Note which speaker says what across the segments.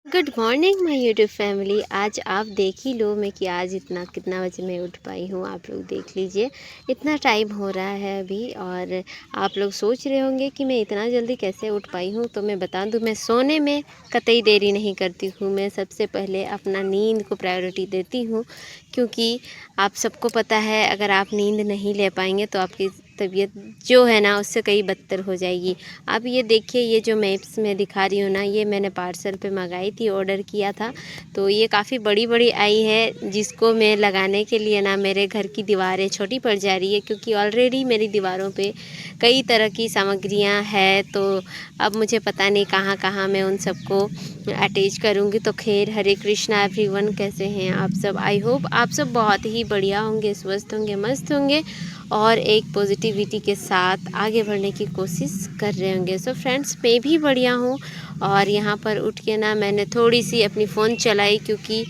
Speaker 1: Good morning my YouTube family. आज आप देख ही लो मैं कि आज इतना कितना बजे मैं उठ पाई हूँ। आप लोग देख लीजिए, इतना टाइम हो रहा है अभी। और आप लोग सोच रहे होंगे कि मैं इतना जल्दी कैसे उठ पाई हूँ। तो मैं बता दूँ, मैं सोने में कतई देरी नहीं करती हूँ। मैं सबसे पहले अपना नींद को प्रायोरिटी देती हूँ, क्योंकि आप सबको पता है अगर आप नींद नहीं ले पाएंगे तो आपकी तबीयत जो है ना उससे कई बदतर हो जाएगी। आप ये देखिए, ये जो मैप्स मैं दिखा रही हूँ ना, ये मैंने पार्सल पे मंगाई थी, ऑर्डर किया था। तो ये काफ़ी बड़ी बड़ी आई है, जिसको मैं लगाने के लिए ना मेरे घर की दीवारें छोटी पड़ जा रही है, क्योंकि ऑलरेडी मेरी दीवारों पे कई तरह की सामग्रियाँ हैं। तो अब मुझे पता नहीं कहाँ कहाँ मैं उन सबको अटैच करूँगी। तो खैर, हरे कृष्णा एवरीवन, कैसे हैं आप सब? आई होप आप सब बहुत ही बढ़िया होंगे, स्वस्थ होंगे, मस्त होंगे और एक पॉजिटिविटी के साथ आगे बढ़ने की कोशिश कर रहे होंगे। सो फ्रेंड्स, मैं भी बढ़िया हूँ। और यहाँ पर उठ के ना मैंने थोड़ी सी अपनी फ़ोन चलाई, क्योंकि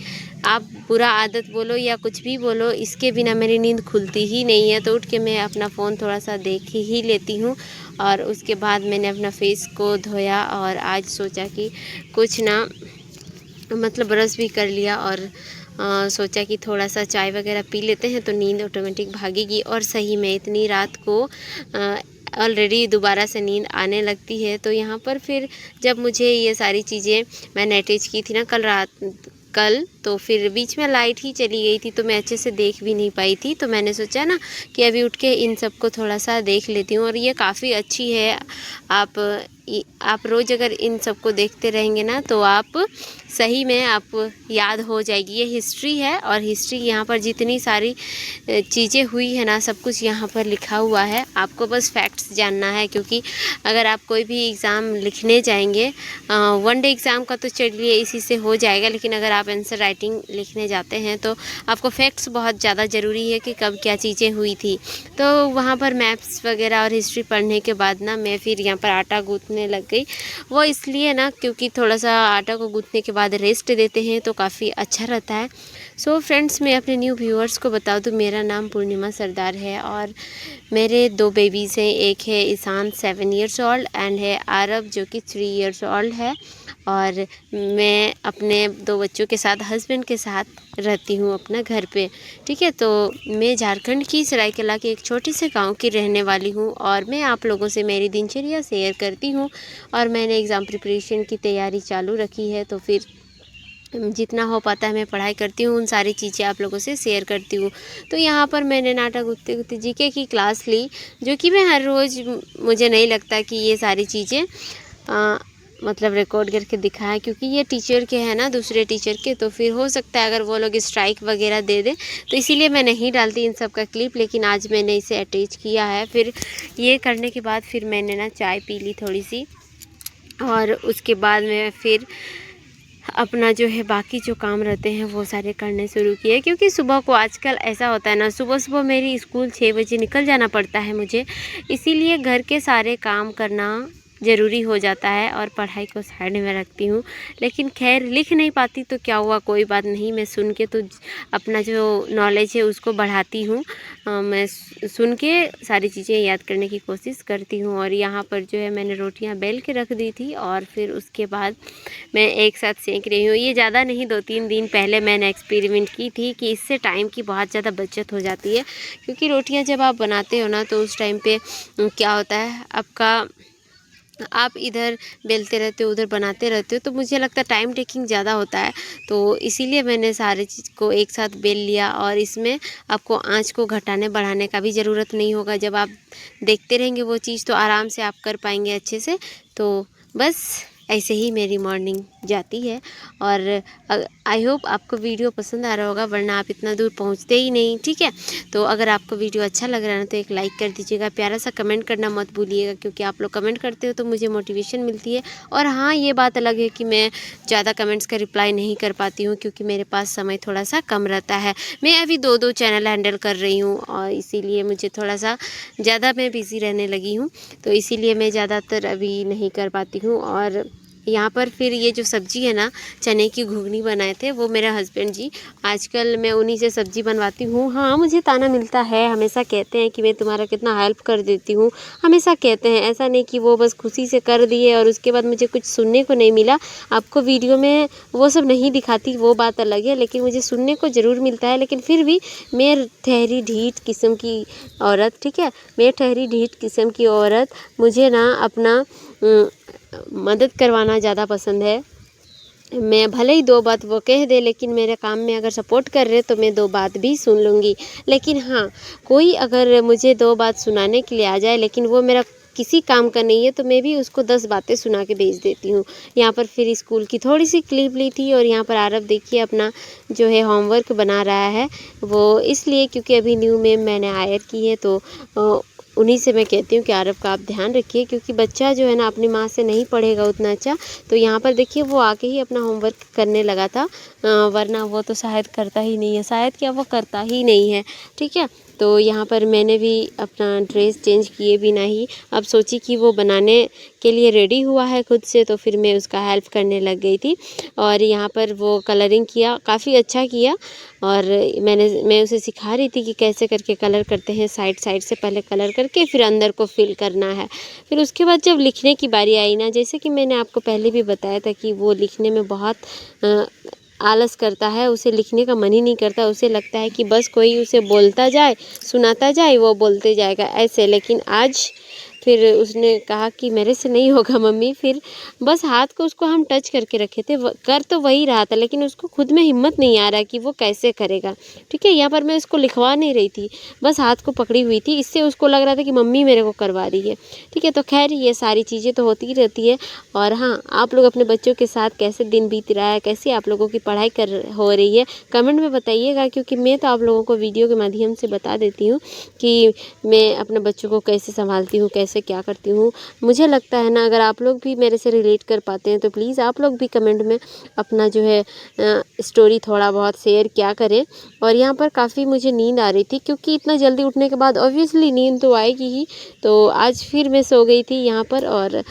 Speaker 1: आप बुरा आदत बोलो या कुछ भी बोलो, इसके बिना मेरी नींद खुलती ही नहीं है। तो उठ के मैं अपना फ़ोन थोड़ा सा देख ही लेती हूँ। और उसके बाद मैंने अपना फेस को धोया और आज सोचा कि कुछ ना मतलब ब्रश भी कर लिया। और सोचा कि थोड़ा सा चाय वगैरह पी लेते हैं तो नींद ऑटोमेटिक भागेगी। और सही में इतनी रात को ऑलरेडी दोबारा से नींद आने लगती है। तो यहाँ पर फिर जब मुझे ये सारी चीज़ें मैंने अटैच की थी ना कल, तो फिर बीच में लाइट ही चली गई थी, तो मैं अच्छे से देख भी नहीं पाई थी। तो मैंने सोचा ना कि अभी उठ के इन सब को थोड़ा सा देख लेती हूँ। और ये काफ़ी अच्छी है। आप रोज़ अगर इन सब को देखते रहेंगे ना तो आप सही में आप याद हो जाएगी। ये हिस्ट्री है, और हिस्ट्री यहाँ पर जितनी सारी चीज़ें हुई है ना, सब कुछ यहाँ पर लिखा हुआ है। आपको बस फैक्ट्स जानना है, क्योंकि अगर आप कोई भी एग्ज़ाम लिखने जाएंगे, वन डे एग्ज़ाम का तो चलिए इसी से हो जाएगा, लेकिन अगर आप आंसर राइटिंग लिखने जाते हैं तो आपको फैक्ट्स बहुत ज़्यादा ज़रूरी है कि कब क्या चीज़ें हुई थी। तो वहाँ पर मैप्स वगैरह और हिस्ट्री पढ़ने के बाद ना मैं फिर यहाँ पर आटा गूँथने लग गई। वो इसलिए ना क्योंकि थोड़ा सा आटा को गूँथने के बाद रेस्ट देते हैं तो काफ़ी अच्छा रहता है। सो फ्रेंड्स, मैं अपने न्यू व्यूअर्स को बता दूँ, मेरा नाम पूर्णिमा सरदार है और मेरे 2 बेबीज़ हैं। एक है ईशान 7 इयर्स ओल्ड एंड है आरव जो कि 3 इयर्स ओल्ड है। और मैं अपने 2 बच्चों के साथ, हस्बैंड के साथ रहती हूँ अपना घर पे। ठीक है, तो मैं झारखंड की सरायकेला के एक छोटे से गांव की रहने वाली हूँ और मैं आप लोगों से मेरी दिनचर्या शेयर करती हूँ। और मैंने एग्ज़ाम प्रिपरेशन की तैयारी चालू रखी है, तो फिर जितना हो पाता है मैं पढ़ाई करती हूँ, उन सारी चीज़ें आप लोगों से शेयर करती हूँ। तो यहाँ पर मैंने नाटक गुत्ते गुत्ते जीके की क्लास ली, जो कि मैं हर रोज़, मुझे नहीं लगता कि ये सारी चीज़ें मतलब रिकॉर्ड करके दिखाएं, क्योंकि ये टीचर के हैं ना, दूसरे टीचर के। तो फिर हो सकता है अगर वो लोग स्ट्राइक वगैरह दे दें, तो इसीलिए मैं नहीं डालती इन सब का क्लिप। लेकिन आज मैंने इसे अटैच किया है। फिर ये करने के बाद फिर मैंने ना चाय पी ली थोड़ी सी, और उसके बाद मैं फिर अपना जो है बाकी जो काम रहते हैं वो सारे करने शुरू किए। क्योंकि सुबह को आजकल ऐसा होता है ना, सुबह सुबह मेरी स्कूल 6 बजे निकल जाना पड़ता है मुझे, इसीलिए घर के सारे काम करना ज़रूरी हो जाता है और पढ़ाई को साइड में रखती हूँ। लेकिन खैर, लिख नहीं पाती तो क्या हुआ, कोई बात नहीं, मैं सुन के तो अपना जो नॉलेज है उसको बढ़ाती हूँ। मैं सुन के सारी चीज़ें याद करने की कोशिश करती हूँ। और यहाँ पर जो है मैंने रोटियाँ बेल के रख दी थी, और फिर उसके बाद मैं एक साथ सेंक रही हूँ। ये ज़्यादा नहीं, 2-3 दिन पहले मैंने एक्सपेरिमेंट की थी कि इससे टाइम की बहुत ज़्यादा बचत हो जाती है। क्योंकि रोटियाँ जब आप बनाते हो ना तो उस टाइम पे क्या होता है, आप इधर बेलते रहते हो, उधर बनाते रहते हो, तो मुझे लगता है टाइम टेकिंग ज़्यादा होता है। तो इसीलिए मैंने सारे चीज़ को एक साथ बेल लिया। और इसमें आपको आंच को घटाने बढ़ाने का भी ज़रूरत नहीं होगा। जब आप देखते रहेंगे वो चीज़ तो आराम से आप कर पाएंगे अच्छे से। तो बस ऐसे ही मेरी मॉर्निंग जाती है। और आई होप आपको वीडियो पसंद आ रहा होगा, वरना आप इतना दूर पहुंचते ही नहीं। ठीक है, तो अगर आपको वीडियो अच्छा लग रहा है ना तो एक लाइक कर दीजिएगा, प्यारा सा कमेंट करना मत भूलिएगा, क्योंकि आप लोग कमेंट करते हो तो मुझे मोटिवेशन मिलती है। और हाँ, ये बात अलग है कि मैं ज़्यादा कमेंट्स का रिप्लाई नहीं कर पाती हूँ, क्योंकि मेरे पास समय थोड़ा सा कम रहता है। मैं अभी 2 चैनल हैंडल कर रही हूँ, और इसीलिए मुझे थोड़ा सा ज़्यादा मैं बिज़ी रहने लगी हूँ। तो इसीलिए मैं ज़्यादातर अभी नहीं कर पाती हूँ। और यहाँ पर फिर ये जो सब्ज़ी है ना, चने की घुगनी बनाए थे वो मेरे हस्बैंड जी, आजकल मैं उन्हीं से सब्ज़ी बनवाती हूँ। हाँ, मुझे ताना मिलता है, हमेशा कहते हैं कि मैं तुम्हारा कितना हेल्प कर देती हूँ, हमेशा कहते हैं। ऐसा नहीं कि वो बस खुशी से कर दिए और उसके बाद मुझे कुछ सुनने को नहीं मिला। आपको वीडियो में वो सब नहीं दिखाती, वो बात अलग है, लेकिन मुझे सुनने को ज़रूर मिलता है। लेकिन फिर भी मैं ठहरी ढीठ किस्म की औरत, ठीक है, मैं ठहरी ढीठ किस्म की औरत, मुझे ना अपना मदद करवाना ज़्यादा पसंद है। मैं भले ही 2 बात वो कह दे, लेकिन मेरे काम में अगर सपोर्ट कर रहे तो मैं 2 बात भी सुन लूँगी। लेकिन हाँ, कोई अगर मुझे 2 बात सुनाने के लिए आ जाए, लेकिन वो मेरा किसी काम का नहीं है, तो मैं भी उसको 10 बातें सुना के भेज देती हूँ। यहाँ पर फिर स्कूल की थोड़ी-सी क्लिप ली थी और यहाँ पर आरव देखिए अपना जो है होमवर्क बना रहा है। वो इसलिए क्योंकि अभी न्यू में मैंने हायर की है, तो उन्हीं से मैं कहती हूँ कि आरव का आप ध्यान रखिए, क्योंकि बच्चा जो है ना अपनी माँ से नहीं पढ़ेगा उतना अच्छा। तो यहाँ पर देखिए वो आके ही अपना होमवर्क करने लगा था, वरना वो तो शायद करता ही नहीं है, शायद क्या वो करता ही नहीं है, ठीक है। तो यहाँ पर मैंने भी अपना ड्रेस चेंज किए बिना ही अब सोची कि वो बनाने के लिए रेडी हुआ है खुद से, तो फिर मैं उसका हेल्प करने लग गई थी। और यहाँ पर वो कलरिंग किया, काफ़ी अच्छा किया। और मैं उसे सिखा रही थी कि कैसे करके कलर करते हैं, साइड साइड से पहले कलर करके फिर अंदर को फिल करना है। फिर उसके बाद जब लिखने की बारी आई ना, जैसे कि मैंने आपको पहले भी बताया था कि वो लिखने में बहुत आलस करता है, उसे लिखने का मन ही नहीं करता। उसे लगता है कि बस कोई उसे बोलता जाए, सुनाता जाए, वो बोलते जाएगा ऐसे। लेकिन आज फिर उसने कहा कि मेरे से नहीं होगा मम्मी। फिर बस हाथ को उसको हम टच करके रखे थे, कर तो वही रहा था, लेकिन उसको खुद में हिम्मत नहीं आ रहा कि वो कैसे करेगा, ठीक है। यहाँ पर मैं उसको लिखवा नहीं रही थी, बस हाथ को पकड़ी हुई थी, इससे उसको लग रहा था कि मम्मी मेरे को करवा रही है, ठीक है। तो खैर ये सारी चीज़ें तो होती ही रहती है। और हाँ, आप लोग अपने बच्चों के साथ कैसे दिन बीत रहा है, कैसे आप लोगों की पढ़ाई हो रही है, कमेंट में बताइएगा। क्योंकि मैं तो आप लोगों को वीडियो के माध्यम से बता देती हूँ कि मैं अपने बच्चों को कैसे संभालती हूँ, कैसे क्या करती हूँ। मुझे लगता है ना, अगर आप लोग भी मेरे से रिलेट कर पाते हैं तो प्लीज़ आप लोग भी कमेंट में अपना जो है स्टोरी थोड़ा बहुत शेयर क्या करें। और यहाँ पर काफ़ी मुझे नींद आ रही थी, क्योंकि इतना जल्दी उठने के बाद ऑब्वियसली नींद तो आएगी ही। तो आज फिर मैं सो गई थी यहाँ पर, और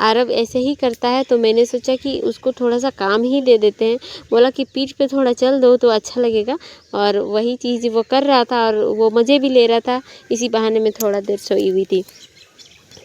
Speaker 1: आरव ऐसे ही करता है, तो मैंने सोचा कि उसको थोड़ा सा काम ही दे देते हैं। बोला कि पीठ पे थोड़ा चल दो तो अच्छा लगेगा, और वही चीज़ वो कर रहा था और वो मज़े भी ले रहा था। इसी बहाने में थोड़ा देर सोई हुई थी।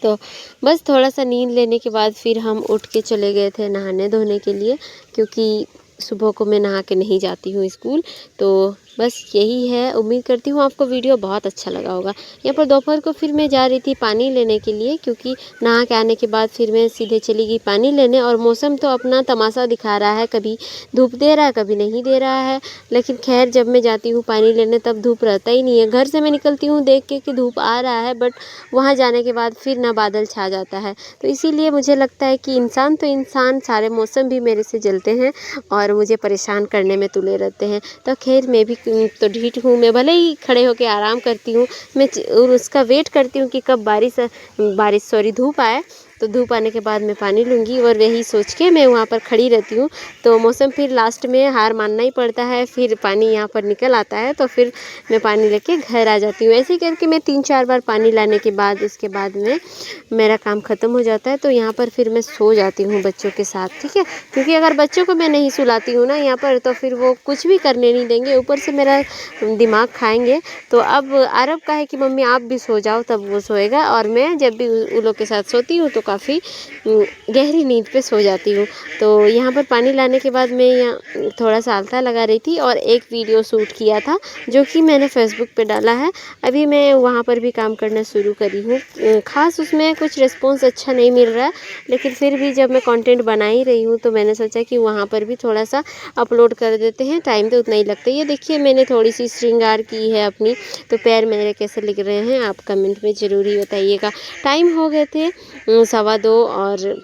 Speaker 1: तो बस थोड़ा सा नींद लेने के बाद फिर हम उठ के चले गए थे नहाने धोने के लिए, क्योंकि सुबह को मैं नहा के नहीं जाती हूँ स्कूल। तो बस यही है, उम्मीद करती हूँ आपको वीडियो बहुत अच्छा लगा होगा। यहाँ पर दोपहर को फिर मैं जा रही थी पानी लेने के लिए, क्योंकि नहा के आने के बाद फिर मैं सीधे चली गई पानी लेने। और मौसम तो अपना तमाशा दिखा रहा है, कभी धूप दे रहा है, कभी नहीं दे रहा है। लेकिन खैर जब मैं जाती हूँ पानी लेने तब धूप रहता ही नहीं है। घर से मैं निकलती हूँ देख के कि धूप आ रहा है, बट वहाँ जाने के बाद फिर ना बादल छा जाता है। तो इसीलिए मुझे लगता है कि इंसान तो इंसान, सारे मौसम भी मेरे से जलते हैं और मुझे परेशान करने में तुले रहते हैं। तो खैर मैं भी तो ढीठ हूँ, मैं भले ही खड़े होकर आराम करती हूँ, मैं उसका वेट करती हूँ कि कब धूप आए। तो धूप आने के बाद मैं पानी लूँगी, और वही सोच के मैं वहाँ पर खड़ी रहती हूँ। तो मौसम फिर लास्ट में हार मानना ही पड़ता है, फिर पानी यहाँ पर निकल आता है, तो फिर मैं पानी लेके घर आ जाती हूँ। ऐसे ही करके मैं 3-4 बार पानी लाने के बाद उसके बाद में मेरा काम ख़त्म हो जाता है। तो यहाँ पर फिर मैं सो जाती हूँ बच्चों के साथ, ठीक है। क्योंकि अगर बच्चों को मैं नहीं सुलाती हूँ ना यहाँ पर, तो फिर वो कुछ भी करने नहीं देंगे, ऊपर से मेरा दिमाग खाएंगे। तो अब आरव का है कि मम्मी आप भी सो जाओ, तब वो सोएगा। और मैं जब भी उन लोग के साथ सोती हूँ तो काफ़ी गहरी नींद पे सो जाती हूँ। तो यहाँ पर पानी लाने के बाद मैं यहाँ थोड़ा सा आलता लगा रही थी और एक वीडियो शूट किया था, जो कि मैंने फेसबुक पे डाला है। अभी मैं वहाँ पर भी काम करना शुरू करी हूँ। ख़ास उसमें कुछ रिस्पॉन्स अच्छा नहीं मिल रहा है, लेकिन फिर भी जब मैं कंटेंट बना ही रही हूँ तो मैंने सोचा कि वहाँ पर भी थोड़ा सा अपलोड कर देते हैं, टाइम तो उतना ही लगता है। ये देखिए मैंने थोड़ी सी श्रृंगार की है अपनी, तो पैर मेरे कैसे लग रहे हैं आप कमेंट में ज़रूर ही बताइएगा। टाइम हो गए थे 2:15, और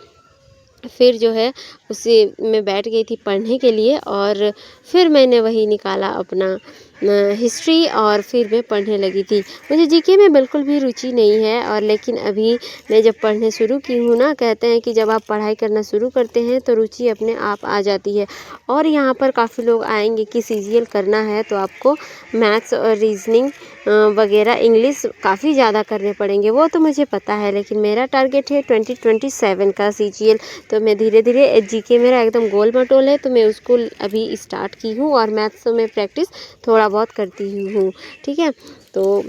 Speaker 1: फिर जो है उसी में बैठ गई थी पढ़ने के लिए और फिर मैंने वही निकाला अपना हिस्ट्री और फिर मैं पढ़ने लगी थी। मुझे जीके में बिल्कुल भी रुचि नहीं है और लेकिन अभी मैं जब पढ़ने शुरू की हूँ ना, कहते हैं कि जब आप पढ़ाई करना शुरू करते हैं तो रुचि अपने आप आ जाती है। और यहाँ पर काफ़ी लोग आएंगे कि सीजीएल करना है तो आपको मैथ्स और रीजनिंग वगैरह इंग्लिश काफ़ी ज़्यादा करने पड़ेंगे, वो तो मुझे पता है। लेकिन मेरा टारगेट है 2027 का सीजीएल, तो मैं धीरे धीरे जीके मेरा एकदम गोल मटोल है, तो मैं उसको अभी स्टार्ट की हूँ और मैथ्स में प्रैक्टिस थोड़ा बहुत करती ही हूँ। ठीक है, तो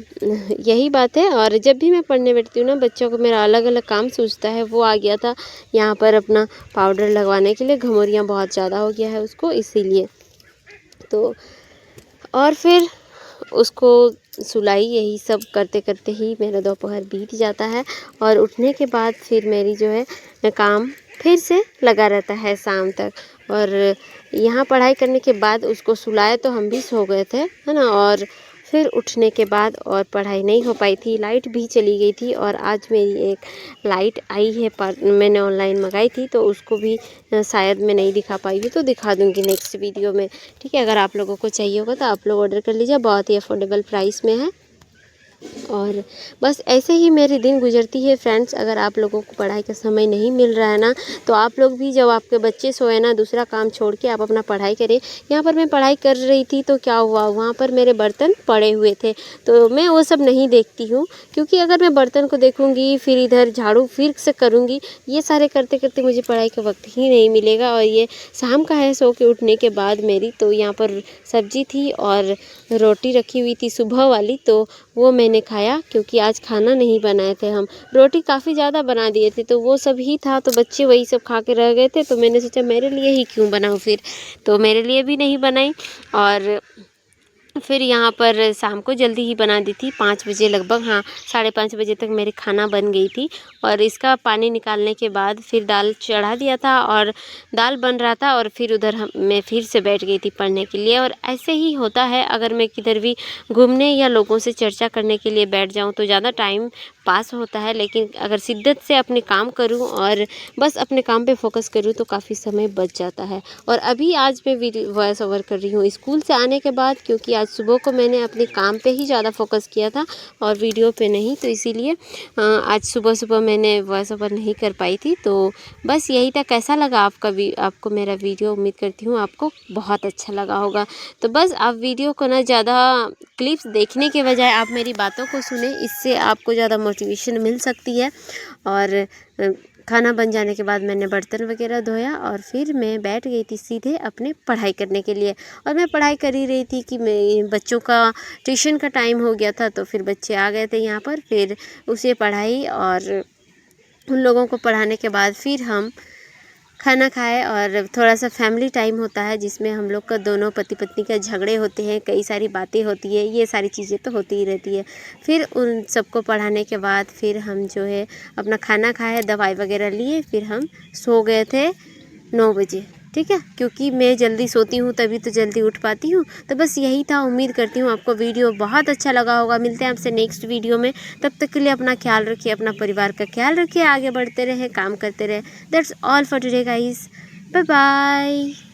Speaker 1: यही बात है। और जब भी मैं पढ़ने बैठती हूँ ना, बच्चों को मेरा अलग अलग काम सूझता है। वो आ गया था यहाँ पर अपना पाउडर लगवाने के लिए, घमौरियाँ बहुत ज़्यादा हो गया है उसको, इसीलिए। तो और फिर उसको सुलाई, यही सब करते करते ही मेरा दोपहर बीत जाता है और उठने के बाद फिर मेरी जो है काम फिर से लगा रहता है शाम तक। और यहाँ पढ़ाई करने के बाद उसको सुलाया तो हम भी सो गए थे, है ना। और फिर उठने के बाद और पढ़ाई नहीं हो पाई थी, लाइट भी चली गई थी। और आज मेरी एक लाइट आई है, पर मैंने ऑनलाइन मंगाई थी, तो उसको भी शायद मैं नहीं दिखा पाई हूँ, तो दिखा दूँगी नेक्स्ट वीडियो में। ठीक है, अगर आप लोगों को चाहिए होगा तो आप लोग ऑर्डर कर लीजिए, बहुत ही अफोर्डेबल प्राइस में है। और बस ऐसे ही मेरे दिन गुजरती है फ्रेंड्स। अगर आप लोगों को पढ़ाई का समय नहीं मिल रहा है ना, तो आप लोग भी जब आपके बच्चे सोए ना, दूसरा काम छोड़ के आप अपना पढ़ाई करें। यहाँ पर मैं पढ़ाई कर रही थी तो क्या हुआ, वहाँ पर मेरे बर्तन पड़े हुए थे, तो मैं वो सब नहीं देखती हूँ, क्योंकि अगर मैं बर्तन को देखूँगी फिर इधर झाड़ू फिर से करूँगी, ये सारे करते करते मुझे पढ़ाई का वक्त ही नहीं मिलेगा। और ये शाम का है, सो के उठने के बाद मेरी, तो यहाँ पर सब्जी थी और रोटी रखी हुई थी सुबह वाली, तो वो मैंने खाया, क्योंकि आज खाना नहीं बनाए थे हम। रोटी काफ़ी ज़्यादा बना दिए थे, तो वो सब ही था, तो बच्चे वही सब खा के रह गए थे, तो मैंने सोचा मेरे लिए ही क्यों बनाऊँ फिर, तो मेरे लिए भी नहीं बनाई। और फिर यहाँ पर शाम को जल्दी ही बना दी थी, 5 बजे लगभग, हाँ 5:30 बजे तक मेरी खाना बन गई थी। और इसका पानी निकालने के बाद फिर दाल चढ़ा दिया था और दाल बन रहा था, और फिर उधर मैं फिर से बैठ गई थी पढ़ने के लिए। और ऐसे ही होता है, अगर मैं किधर भी घूमने या लोगों से चर्चा करने के लिए बैठ जाऊँ तो ज़्यादा टाइम पास होता है, लेकिन अगर शिद्दत से अपने काम करूँ और बस अपने काम पे फोकस करूँ तो काफ़ी समय बच जाता है। और अभी आज मैं वॉइस ओवर कर रही हूँ स्कूल से आने के बाद, क्योंकि आज सुबह को मैंने अपने काम पे ही ज़्यादा फोकस किया था और वीडियो पे नहीं, तो इसीलिए आज सुबह सुबह मैंने वॉइस ओवर नहीं कर पाई थी। तो बस यही था। कैसा लगा आपको मेरा वीडियो? उम्मीद करती हूँ आपको बहुत अच्छा लगा होगा। तो बस आप वीडियो को ना ज़्यादा क्लिप्स देखने के बजाय आप मेरी बातों को सुने, इससे आपको ज़्यादा मोटिवेशन मिल सकती है। और खाना बन जाने के बाद मैंने बर्तन वगैरह धोया और फिर मैं बैठ गई थी सीधे अपने पढ़ाई करने के लिए। और मैं पढ़ाई कर ही रही थी कि मैं बच्चों का ट्यूशन का टाइम हो गया था, तो फिर बच्चे आ गए थे यहाँ पर, फिर उसे पढ़ाई और उन लोगों को पढ़ाने के बाद फिर हम खाना खाए। और थोड़ा सा फैमिली टाइम होता है, जिसमें हम लोग का दोनों पति पत्नी का झगड़े होते हैं, कई सारी बातें होती है, ये सारी चीज़ें तो होती ही रहती है। फिर उन सबको पढ़ाने के बाद फिर हम जो है अपना खाना खाए, दवाई वगैरह लिए, फिर हम सो गए थे 9 बजे। ठीक है, क्योंकि मैं जल्दी सोती हूँ तभी तो जल्दी उठ पाती हूँ। तो बस यही था। उम्मीद करती हूँ आपको वीडियो बहुत अच्छा लगा होगा। मिलते हैं आपसे नेक्स्ट वीडियो में, तब तक के लिए अपना ख्याल रखिए, अपना परिवार का ख्याल रखिए, आगे बढ़ते रहें, काम करते रहें। That's all for today guys, bye bye.